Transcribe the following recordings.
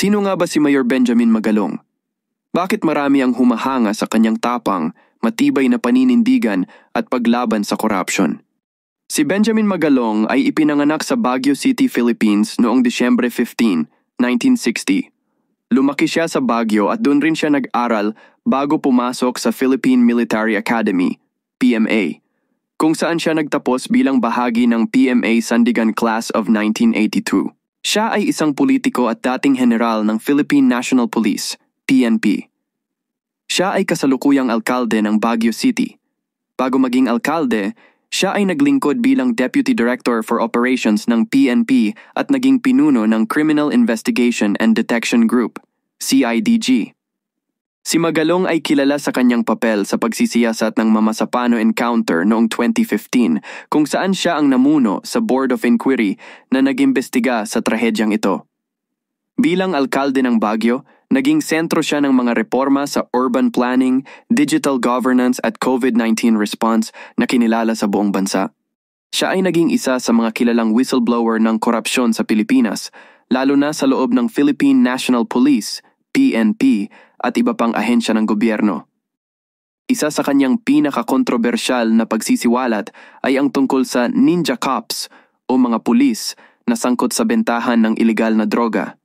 Sino nga ba si Mayor Benjamin Magalong? Bakit marami ang humahanga sa kanyang tapang, matibay na paninindigan at paglaban sa korupsyon? Si Benjamin Magalong ay ipinanganak sa Baguio City, Philippines noong Disyembre 15, 1960. Lumaki siya sa Baguio at doon rin siya nag-aral bago pumasok sa Philippine Military Academy, PMA, kung saan siya nagtapos bilang bahagi ng PMA Sandigan Class of 1982. Siya ay isang politiko at dating general ng Philippine National Police, PNP. Siya ay kasalukuyang alkalde ng Baguio City. Bago maging alkalde, siya ay naglingkod bilang Deputy Director for Operations ng PNP at naging pinuno ng Criminal Investigation and Detection Group, CIDG. Si Magalong ay kilala sa kanyang papel sa pagsisiyasat ng Mamasapano Encounter noong 2015 kung saan siya ang namuno sa Board of Inquiry na nag-imbestiga sa trahedyang ito. Bilang alkalde ng Baguio, naging sentro siya ng mga reforma sa urban planning, digital governance at COVID-19 response na kinilala sa buong bansa. Siya ay naging isa sa mga kilalang whistleblower ng korupsyon sa Pilipinas, lalo na sa loob ng Philippine National Police, PNP, at iba pang ahensya ng gobyerno. Isa sa kanyang pinaka-kontrobersyal na pagsisiwalat ay ang tungkol sa ninja cops o mga pulis na sangkot sa bentahan ng ilegal na droga.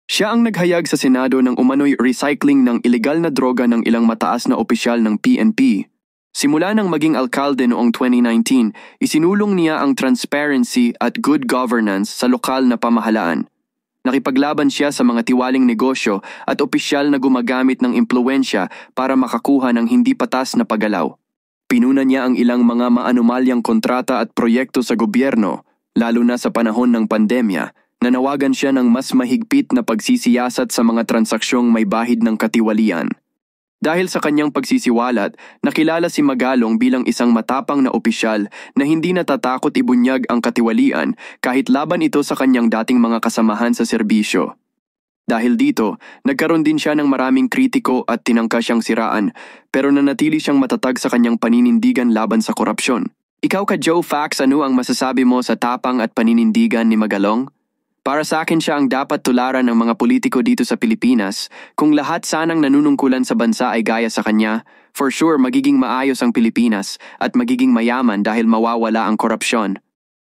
Siya ang naghayag sa Senado ng umano'y recycling ng ilegal na droga ng ilang mataas na opisyal ng PNP. Simula nang maging alkalde noong 2019, isinulong niya ang transparency at good governance sa lokal na pamahalaan. Nakipaglaban siya sa mga tiwaling negosyo at opisyal na gumagamit ng impluwensya para makakuha ng hindi patas na paggalaw. Pinuna niya ang ilang mga maanumalyang kontrata at proyekto sa gobyerno, lalo na sa panahon ng pandemya. Nanawagan siya ng mas mahigpit na pagsisiyasat sa mga transaksyong may bahid ng katiwalian. Dahil sa kanyang pagsisiwalat, nakilala si Magalong bilang isang matapang na opisyal na hindi natatakot ibunyag ang katiwalian kahit laban ito sa kanyang dating mga kasamahan sa serbisyo. Dahil dito, nagkaroon din siya ng maraming kritiko at tinangka siyang siraan, pero nanatili siyang matatag sa kanyang paninindigan laban sa korupsyon. Ikaw ka Joe Fax, ano ang masasabi mo sa tapang at paninindigan ni Magalong? Para sa akin siya ang dapat tularan ng mga politiko dito sa Pilipinas. Kung lahat sanang nanunungkulan sa bansa ay gaya sa kanya, for sure magiging maayos ang Pilipinas at magiging mayaman dahil mawawala ang korupsyon.